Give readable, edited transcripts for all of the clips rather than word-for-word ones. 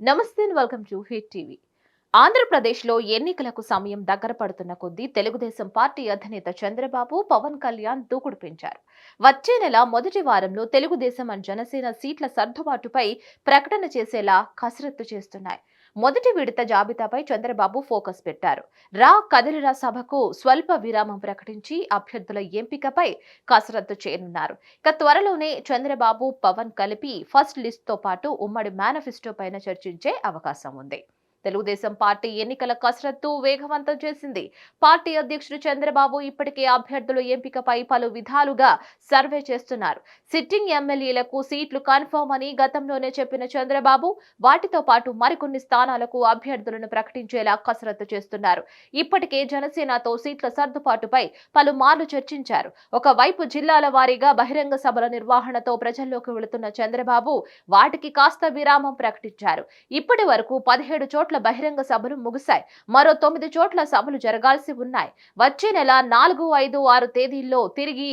నమస్తే and welcome to hit TV. ఆంధ్రప్రదేశ్లో ఎన్నికలకు సమయం దగ్గర పడుతున్న కొద్దీ తెలుగుదేశం పార్టీ అధినేత చంద్రబాబు, పవన్ కళ్యాణ్ దూకుడు పెంచారు. వచ్చే నెల మొదటి వారంలో తెలుగుదేశం అండ్ జనసేన సీట్ల సర్దుబాటుపై ప్రకటన చేసేలా కసరత్తు చేస్తున్నాయి. మొదటి విడత జాబితాపై చంద్రబాబు ఫోకస్ పెట్టారు. కదిలిరా సభకు స్వల్ప విరామం ప్రకటించి అభ్యర్థుల ఎంపికపై కసరత్తు చేయనున్నారు. ఇక త్వరలోనే చంద్రబాబు, పవన్ కలిపి ఫస్ట్ లిస్ట్ తో పాటు ఉమ్మడి మేనిఫెస్టో పైన చర్చించే అవకాశం ఉంది. తెలుగుదేశం పార్టీ ఎన్నికల కసరత్తు వేగవంతం చేసింది. పార్టీ అధ్యక్షుడు చంద్రబాబు ఇప్పటికే అభ్యర్థుల ఎంపికపై పలు విధాలుగా సర్వే చేస్తున్నారు. సిట్టింగ్ ఎమ్మెల్యేలకు సీట్లు కన్ఫర్మ్ అని గతంలోనే చెప్పిన చంద్రబాబు వాటితో పాటు మరికొన్ని స్థానాలకు అభ్యర్థులను ప్రకటించేలా కసరత్తు చేస్తున్నారు. ఇప్పటికే జనసేనతో సీట్ల సర్దుబాటుపై పలుమార్లు చర్చించారు. ఒకవైపు జిల్లాల వారీగా బహిరంగ సభల నిర్వహణతో ప్రజల్లోకి వెళుతున్న చంద్రబాబు వాటికి కాస్త విరామం ప్రకటించారు. ఇప్పటి వరకు 17 చోట్ల బహిరంగ సభలు ముగిశాయి. మరో 9 చోట్ల సభలు జరగాల్సి ఉన్నాయి. వచ్చే నెల 4, 5, 6 తేదీల్లో తిరిగి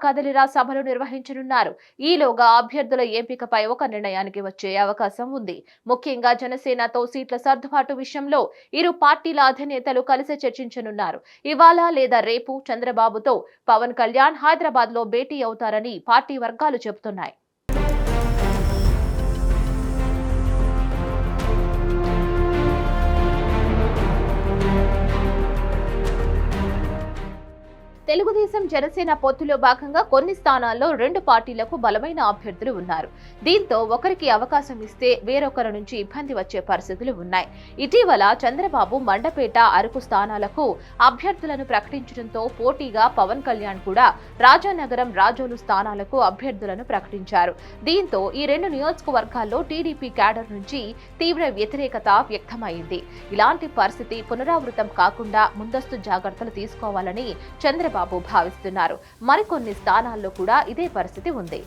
కదిలిరా సభలు నిర్వహించనున్నారు. ఈలోగా అభ్యర్థుల ఎంపికపై ఒక నిర్ణయానికి వచ్చే అవకాశం ఉంది. ముఖ్యంగా జనసేనతో సీట్ల సర్దుబాటు విషయంలో ఇరు పార్టీల అధినేతలు కలిసి చర్చించనున్నారు. ఇవాళ లేదా రేపు చంద్రబాబుతో పవన్ కళ్యాణ్ హైదరాబాద్ లో భేటీ అవుతారని పార్టీ వర్గాలు చెబుతున్నాయి. తెలుగుదేశం జనసేన పొత్తులో భాగంగా కొన్ని స్థానాల్లో రెండు పార్టీలకు బలమైన అభ్యర్థులు ఉన్నారు. దీంతో ఒకరికి అవకాశం ఇస్తే వేరొకరి నుంచి ఇబ్బంది వచ్చే పరిస్థితులు ఉన్నాయి. ఇటీవల చంద్రబాబు మండపేట, అరకు స్థానాలకు అభ్యర్థులను ప్రకటించడంతో పోటీగా పవన్ కళ్యాణ్ కూడా రాజానగరం, రాజోలు స్థానాలకు అభ్యర్థులను ప్రకటించారు. దీంతో ఈ రెండు నియోజకవర్గాల్లో టీడీపీ క్యాడర్ నుంచి తీవ్ర వ్యతిరేకత వ్యక్తమైంది. ఇలాంటి పరిస్థితి పునరావృతం కాకుండా ముందస్తు జాగ్రత్తలు తీసుకోవాలని చంద్రబాబు భావిస్తున్నారు. మరికొన్ని స్థానాల్లో కూడా ఇదే పరిస్థితి ఉంది.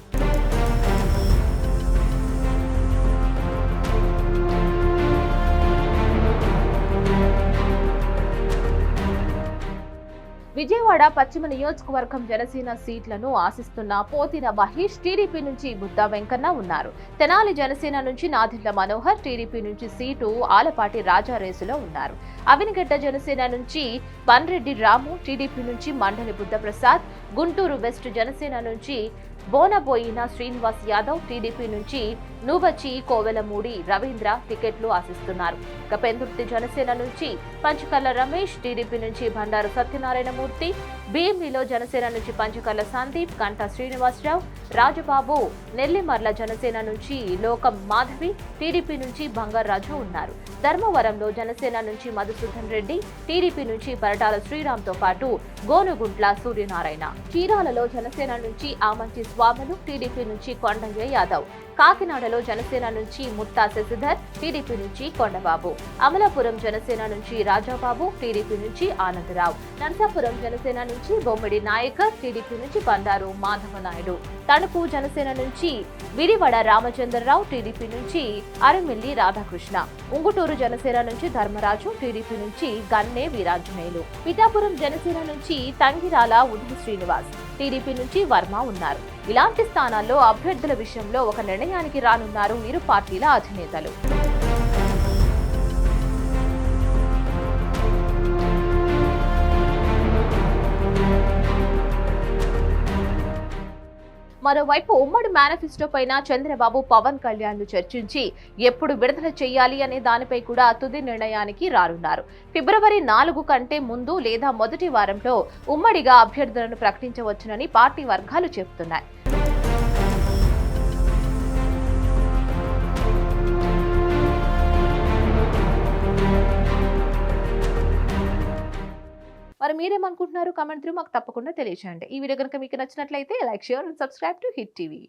విజయవాడ పశ్చిమ నియోజకవర్గం జనసేన సీట్లను ఆశిస్తున్న పోతిన మహేష్ టీడీపీ నుంచి బుద్దా వెంకన్న ఉన్నారు. తెనాలి జనసేన నుంచి నాదిళ్ల మనోహర్, టీడీపీ నుంచి సీటు ఆలపాటి రాజా రేసులో ఉన్నారు. అవినిగడ్డ జనసేన నుంచి పన్రెడ్డి రాము, టీడీపీ నుంచి మండలి బుద్ధప్రసాద్, గుంటూరు వెస్ట్ జనసేన నుంచి బోనబోయిన శ్రీనివాస్ యాదవ్, టీడీపీ నుంచి నువచి కోవెలమూడి రవీంద్ర టికెట్లు ఆశిస్తున్నారు. ఇక పెందుర్తి జనసేన నుంచి పంచకర్ల రమేష్, టీడీపీ నుంచి బండారు సత్యనారాయణమూర్తి, భీమిలిలో జనసేన నుంచి పంచకర్ల సందీప్, కంటా శ్రీనివాసరావు, రాజబాబు, నెల్లిమర్ల జనసేన నుంచి లోకం మాధవి, టీడీపీ నుంచి బంగారాజు ఉన్నారు. ధర్మవరంలో జనసేన నుంచి మధుసూదన్ రెడ్డి, టీడీపీ నుంచి పరటాల శ్రీరామ్ తో పాటు గోనుగుంట్ల సూర్యనారాయణ, చీరాలలో జనసేన నుంచి ఆమంచి స్వాములు, టీడీపీ నుంచి కొండయ్య యాదవ్, కాకినాడలో జనసేన నుంచి ముత్తా శశిధర్, టీడీపీ నుంచి కొండబాబు, అమలాపురం జనసేన నుంచి రాజాబాబు, టీడీపీ నుంచి ఆనందరావు, నరసాపురం జనసేన నుంచి బొమ్మిడి నాయకర్, టీడీపీ నుంచి బండారు మాధవ నాయుడు, తణుకు జనసేన నుంచి విడివడ రామచంద్రరావు, టీడీపీ నుంచి అరిమిల్లి రాధాకృష్ణ, ఉంగుటూరు జనసేన నుంచి ధర్మరాజు, టీడీపీ నుంచి గన్నే వీరాంజనేయులు, పిఠాపురం జనసేన నుంచి తంగిరాల ఉదయ శ్రీనివాస్, టీడీపీ నుంచి వర్మ ఉన్నారు. ఇలాంటి స్థానాల్లో అభ్యర్థుల విషయంలో ఒక నిర్ణయానికి రానున్నారు ఇరు పార్టీల అధినేతలు. మరోవైపు ఉమ్మడి మేనిఫెస్టో పైన చంద్రబాబు, పవన్ కళ్యాణ్ చర్చించి ఎప్పుడు విడుదల చేయాలి అనే దానిపై కూడా తుది నిర్ణయానికి రానున్నారు. ఫిబ్రవరి 4 కంటే ముందు లేదా మొదటి వారంలో ఉమ్మడిగా అభ్యర్థులను ప్రకటించవచ్చునని పార్టీ వర్గాలు చెబుతున్నాయి. మరి మీరేమనుకుంటున్నారు? కామెంట్ త్రూ మాకు తప్పకుండా తెలియజేయండి. ఈ వీడియో కనుక మీకు నచ్చినట్లయితే like, share and subscribe to hit TV.